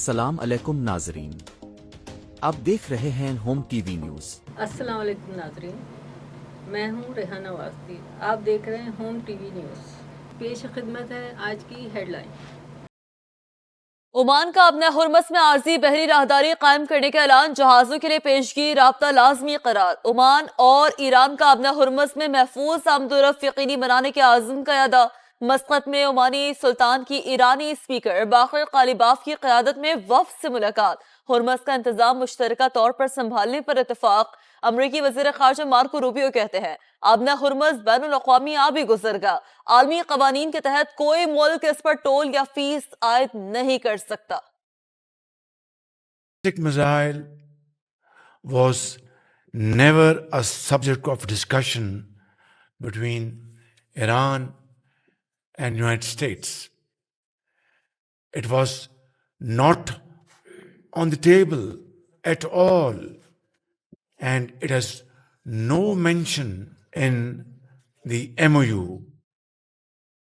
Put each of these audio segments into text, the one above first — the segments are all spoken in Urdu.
السلام علیکم ناظرین، آپ دیکھ رہے ہیں ہوم ٹی وی نیوز۔ السلام علیکم ناظرین، میں ہوں ریحانہ واسطی، آپ دیکھ رہے ہیں ہوم ٹی وی نیوز۔ پیش خدمت ہے آج کی ہیڈ لائن۔ عمان کا اپنا ہرمس میں عارضی بحری راہداری قائم کرنے کا اعلان، جہازوں کے لیے پیشگی رابطہ لازمی قرار۔ عمان اور ایران کا اپنا ہرمس میں محفوظ آمد و رفت یقینی بنانے کے عزم کا اعادہ۔ مسقط میں عمانی سلطان کی ایرانی اسپیکر باقر قالیباف کی قیادت میں وفد سے ملاقات۔ ہرمس کا انتظام مشترکہ طور پر سنبھالنے پر اتفاق۔ امریکی وزیر خارجہ مارکو روبیو کہتے ہیں آبنا ہرمز بین الاقوامی آبی گزرگاہ، عالمی قوانین کے تحت کوئی ملک اس پر ٹول یا فیس عائد نہیں کر سکتا۔ Missile was never a subject of discussion between Iran and United States. It was not on the table at all, and it has no mention in the MOU.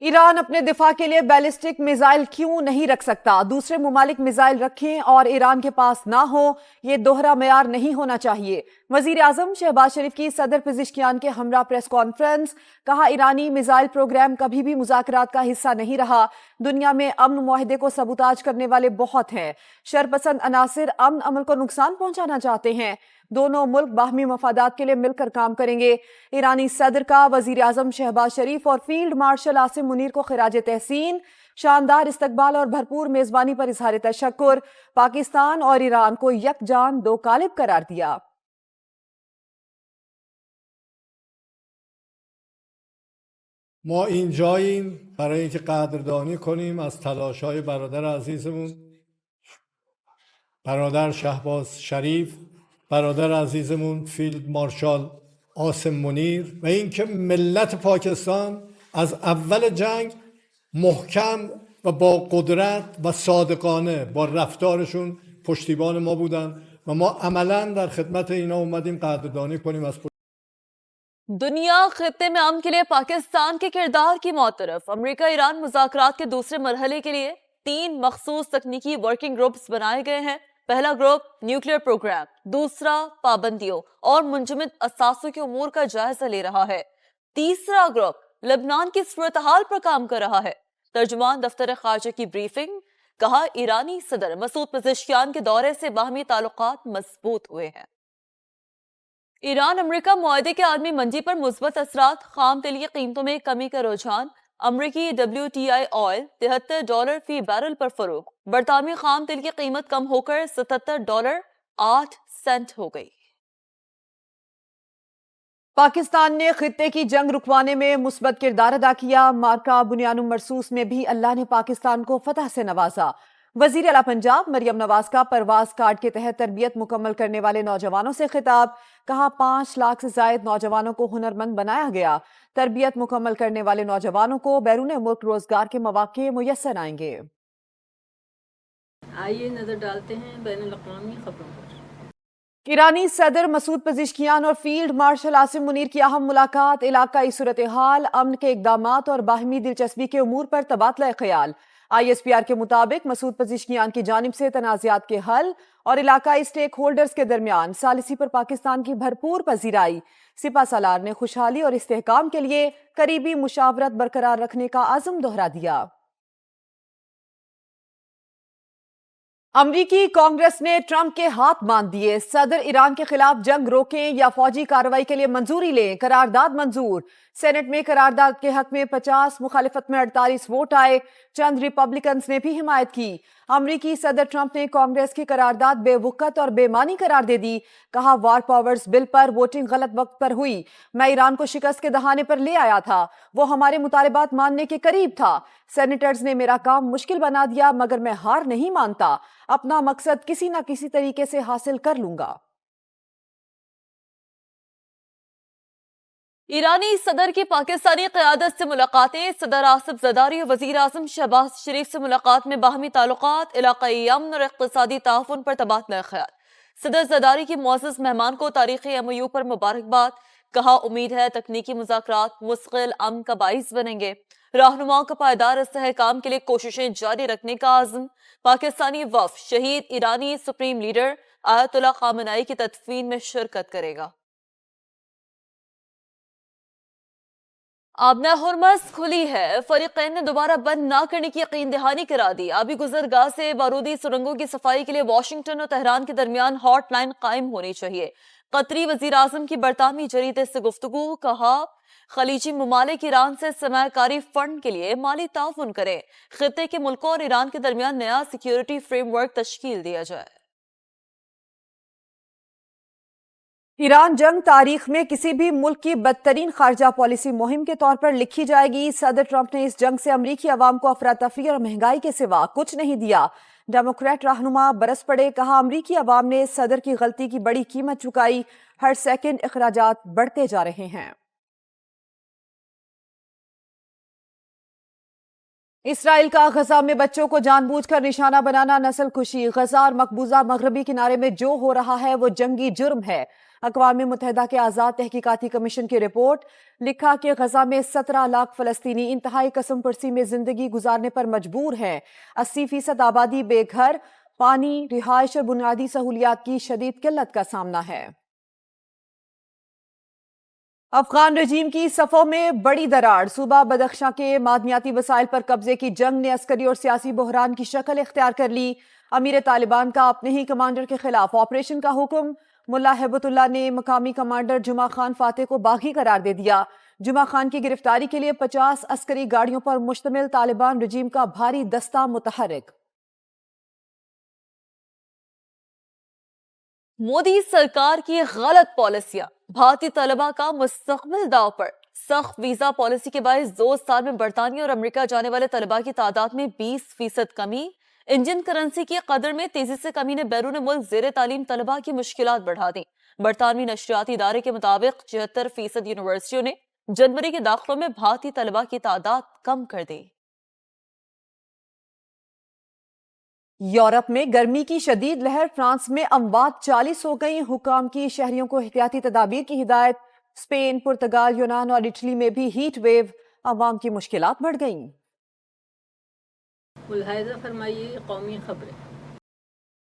Iran اپنے دفاع کے لیے بیلسٹک میزائل کیوں نہیں رکھ سکتا؟ دوسرے ممالک میزائل رکھیں اور ایران کے پاس نہ ہو، یہ دوہرا معیار نہیں ہونا چاہیے۔ وزیر اعظم شہباز شریف کی صدر پزشکیان کے ہمراہ پریس کانفرنس، کہا ایرانی میزائل پروگرام کبھی بھی مذاکرات کا حصہ نہیں رہا۔ دنیا میں امن معاہدے کو سبوتاج کرنے والے بہت ہیں، شرپسند عناصر امن عمل کو نقصان پہنچانا چاہتے ہیں۔ دونوں ملک باہمی مفادات کے لیے مل کر کام کریں گے۔ ایرانی صدر کا وزیر اعظم شہباز شریف اور فیلڈ مارشل عاصم منیر کو خراج تحسین، شاندار استقبال اور بھرپور میزبانی پر اظہار تشکر۔ پاکستان اور ایران کو یکجان دو قالب قرار دیا۔ ما اینجاییم برای اینکه قدردانی کنیم از تلاش‌های برادر عزیزمون، برادر شهباز شریف، برادر عزیزمون فیلد مارشال عاصم منیر، و اینکه ملت پاکستان از اول جنگ محکم و با قدرت و صادقانه با رفتارشون پشتیبان ما بودن و ما عملاً در خدمت اینا اومدیم قدردانی کنیم از دنیا خطے میں امن کے لیے پاکستان کے کردار کی معترف۔ امریکہ ایران مذاکرات کے دوسرے مرحلے کے لیے 3 مخصوص تکنیکی ورکنگ گروپس بنائے گئے ہیں۔ پہلا گروپ نیوکلیئر پروگرام، دوسرا پابندیوں اور منجمد اثاثوں کے امور کا جائزہ لے رہا ہے، تیسرا گروپ لبنان کی صورتحال پر کام کر رہا ہے۔ ترجمان دفتر خارجہ کی بریفنگ، کہا ایرانی صدر مسعود پزشکیان کے دورے سے باہمی تعلقات مضبوط ہوئے ہیں۔ ایران امریکہ معاہدے کے عالمی منڈی پر مثبت اثرات، خام تیل کی قیمتوں میں کمی کا رجحان۔ امریکی WTI آئل $73 فی بیرل پر فروخت۔ برطانوی خام تیل کی قیمت کم ہو کر $77.08 ہو گئی۔ پاکستان نے خطے کی جنگ رکوانے میں مثبت کردار ادا کیا۔ مارکہ بنیان مرصوص میں بھی اللہ نے پاکستان کو فتح سے نوازا۔ وزیر اعلیٰ پنجاب مریم نواز کا پرواز کارڈ کے تحت تربیت مکمل کرنے والے نوجوانوں سے خطاب، کہا 5 لاکھ سے زائد نوجوانوں کو ہنرمند بنایا گیا۔ تربیت مکمل کرنے والے نوجوانوں کو بیرون ملک روزگار کے مواقع میسر آئیں گے۔ آئیے نظر ڈالتے ہیں بین الاقوامی خبروں پر۔ ایرانی صدر مسعود پزشکیان اور فیلڈ مارشل عاصم منیر کی اہم ملاقات، علاقائی صورتحال، امن کے اقدامات اور باہمی دلچسپی کے امور پر تبادلہ خیال۔ ISPR کے مطابق مسعود پزشکیان کی جانب سے تنازعات کے حل اور علاقائی سٹیک ہولڈرز کے درمیان ثالثی پر پاکستان کی بھرپور پذیرائی۔ سپہ سالار نے خوشحالی اور استحکام کے لیے قریبی مشاورت برقرار رکھنے کا عزم دہرا دیا۔ امریکی کانگریس نے ٹرمپ کے ہاتھ باندھ دیے، صدر ایران کے خلاف جنگ روکیں یا فوجی کارروائی کے لیے منظوری لیں، قرارداد منظور۔ سینٹ میں قرارداد کے حق میں 50، مخالفت میں 48 ووٹ آئے، چند ریپبلکنز نے بھی حمایت کی۔ امریکی صدر ٹرمپ نے کانگریس کی قرارداد بے وقت اور بے معنی قرار دے دی، کہا وار پاورز بل پر ووٹنگ غلط وقت پر ہوئی، میں ایران کو شکست کے دہانے پر لے آیا تھا، وہ ہمارے مطالبات ماننے کے قریب تھا، سینیٹرز نے میرا کام مشکل بنا دیا، مگر میں ہار نہیں مانتا، اپنا مقصد کسی نہ کسی طریقے سے حاصل کر لوں گا۔ ایرانی صدر کی پاکستانی قیادت سے ملاقاتیں، صدر آصف زرداری اور وزیر اعظم شہباز شریف سے ملاقات میں باہمی تعلقات، علاقائی امن اور اقتصادی تعاون پر تبادلہ خیال۔ صدر زرداری کی معزز مہمان کو تاریخی MOU پر مبارکباد، کہا امید ہے تکنیکی مذاکرات مستقل امن کا باعث بنیں گے۔ رہنماؤں کا پائیدار استحکام کے لیے کوششیں جاری رکھنے کا عزم. پاکستانی وفد شہید ایرانی سپریم لیڈر آیت اللہ خامنائی کی تدفین میں شرکت کرے گا. آبنہ ہرمز کھلی ہے. فریقین نے دوبارہ بند نہ کرنے کی یقین دہانی کرا دی. آبی گزرگاہ سے بارودی سرنگوں کی صفائی کے لیے واشنگٹن اور تہران کے درمیان ہاٹ لائن قائم ہونی چاہیے. قطری وزیر اعظم کی برطانوی جریدے سے گفتگو. کہا خلیجی ممالک ایران سے سرمایہ کاری فنڈ کے لیے مالی تعاون کریں. خطے کے ملکوں اور ایران کے درمیان نیا سیکیورٹی فریم ورک تشکیل دیا جائے. ایران جنگ تاریخ میں کسی بھی ملک کی بدترین خارجہ پالیسی مہم کے طور پر لکھی جائے گی. صدر ٹرمپ نے اس جنگ سے امریکی عوام کو افراتفری اور مہنگائی کے سوا کچھ نہیں دیا. ڈیموکریٹ رہنما برس پڑے. کہا امریکی عوام نے صدر کی غلطی کی بڑی قیمت چکائی. ہر سیکنڈ اخراجات بڑھتے جا رہے ہیں. اسرائیل کا غزہ میں بچوں کو جان بوجھ کر نشانہ بنانا نسل کشی. غزہ اور مقبوضہ مغربی کنارے میں جو ہو رہا ہے وہ جنگی جرم ہے. اقوام متحدہ کے آزاد تحقیقاتی کمیشن کی رپورٹ. لکھا کہ غزہ میں 17 لاکھ فلسطینی انتہائی قسم پرسی میں زندگی گزارنے پر مجبور ہیں. 80% آبادی بے گھر، پانی، رہائش اور بنیادی سہولیات کی شدید قلت کا سامنا ہے. افغان رجیم کی صفوں میں بڑی دراڑ. صوبہ بدخشاں کے معدنیاتی وسائل پر قبضے کی جنگ نے عسکری اور سیاسی بحران کی شکل اختیار کر لی. امیر طالبان کا اپنے ہی کمانڈر کے خلاف آپریشن کا حکم. ملا ہیبت اللہ نے مقامی کمانڈر جمعہ خان فاتح کو باغی قرار دے دیا. جمعہ خان کی گرفتاری کے لیے 50 عسکری گاڑیوں پر مشتمل طالبان رجیم کا بھاری دستہ متحرک. مودی سرکار کی غلط پالیسیاں. بھارتی طلبہ کا مستقبل داؤ پر. سخت ویزا پالیسی کے باعث 2 سال میں برطانیہ اور امریکہ جانے والے طلبہ کی تعداد میں 20% کمی. انڈین کرنسی کی قدر میں تیزی سے کمی نے بیرون ملک زیر تعلیم طلبہ کی مشکلات بڑھا دیں. برطانوی نشریاتی ادارے کے مطابق 76% یونیورسٹیوں نے جنوری کے داخلوں میں بھارتی طلبہ کی تعداد کم کر دی. یورپ میں گرمی کی شدید لہر. فرانس میں اموات 40 ہو گئیں. حکام کی شہریوں کو احتیاطی تدابیر کی ہدایت. اسپین، پرتگال، یونان اور اٹلی میں بھی ہیٹ ویو. عوام کی مشکلات بڑھ گئیں. ملاحظہ فرمائیے قومی خبریں.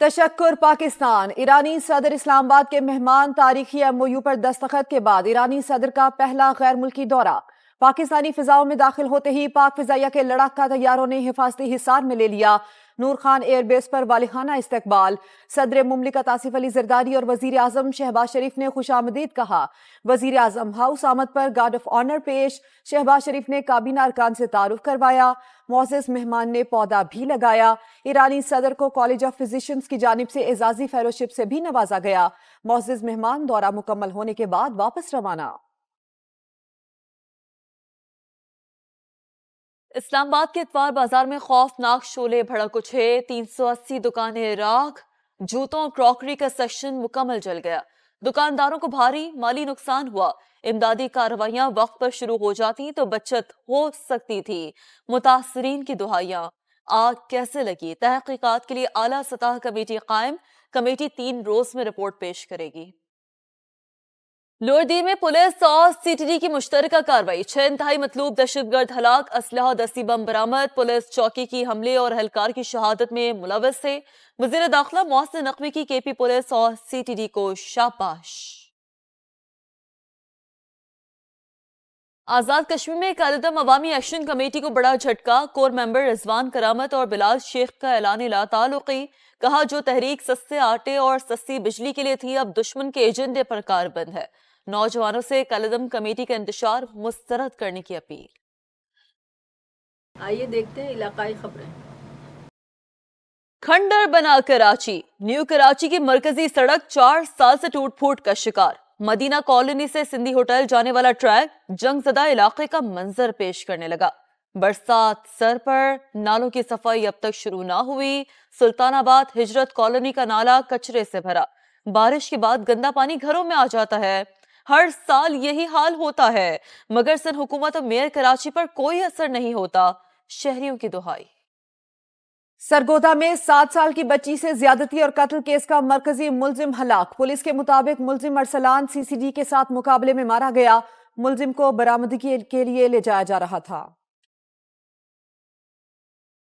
تشکر پاکستان. ایرانی صدر اسلام آباد کے مہمان. تاریخی MOU پر دستخط کے بعد ایرانی صدر کا پہلا غیر ملکی دورہ. پاکستانی فضاؤں میں داخل ہوتے ہی پاک فضائیہ کے لڑاکا طیاروں نے حفاظتی حصار میں لے لیا. نور خان ایئر بیس پر والہانہ استقبال. صدر مملکت آصف علی زرداری اور وزیر اعظم شہباز شریف نے خوش آمدید کہا. وزیر اعظم ہاؤس آمد پر گارڈ آف آنر پیش. شہباز شریف نے کابینہ ارکان سے تعارف کروایا. معزز مہمان نے پودا بھی لگایا. ایرانی صدر کو کالج آف فزیشنز کی جانب سے اعزازی فیلوشپ سے بھی نوازا گیا. معزز مہمان دورہ مکمل ہونے کے بعد واپس روانہ. اسلام آباد کے اتوار بازار میں خوفناک شعلے بھڑک اٹھے. 380 دکانیں راکھ. جوتوں اور کراکری کا سیکشن مکمل جل گیا. دکانداروں کو بھاری مالی نقصان ہوا. امدادی کارروائیاں وقت پر شروع ہو جاتی تو بچت ہو سکتی تھی. متاثرین کی دہائیاں. آگ کیسے لگی؟ تحقیقات کے لیے اعلیٰ سطح کمیٹی قائم. کمیٹی 3 روز میں رپورٹ پیش کرے گی. لوئر دیر میں پولیس اور CTD کی مشترکہ کارروائی. 6 انتہائی مطلوب دہشت گرد ہلاک. اسلحہ دستی بم برآمد. پولیس چوکی کی حملے اور اہلکار کی شہادت میں ملوث تھے. وزیر داخلہ محسن نقوی کی KP پولیس اور CTD کو شاباش. آزاد کشمیر میں قائداعظم عوامی ایکشن کمیٹی کو بڑا جھٹکا. کور ممبر رضوان کرامت اور بلال شیخ کا اعلان لا تعلقی. کہا جو تحریک سستے آٹے اور سستی بجلی کے لیے تھی اب دشمن کے ایجنڈے پر کاربند ہے. نوجوانوں سے قائداعظم کمیٹی کا انتشار مسترد کرنے کی اپیل. آئیے دیکھتے ہیں علاقائی خبریں. کھنڈر بنا کراچی. نیو کراچی کی مرکزی سڑک 4 سال سے ٹوٹ پھوٹ کا شکار. مدینہ کالونی سے سندھی ہوٹل جانے والا ٹریک جنگ زدہ علاقے کا منظر پیش کرنے لگا. برسات سر پر. نالوں کی صفائی اب تک شروع نہ ہوئی. سلطان آباد ہجرت کالونی کا نالا کچرے سے بھرا. بارش کے بعد گندا پانی گھروں میں آ جاتا ہے. ہر سال یہی حال ہوتا ہے مگر سندھ حکومت اور میئر کراچی پر کوئی اثر نہیں ہوتا. شہریوں کی دہائی. سرگودا میں 7 سال کی بچی سے زیادتی اور قتل کیس کا مرکزی ملزم ہلاک. پولیس کے مطابق ملزم ارسلان CCD کے ساتھ مقابلے میں مارا گیا. ملزم کو برآمدگی کے لیے لے جایا جا رہا تھا.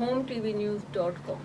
hometvnews.com।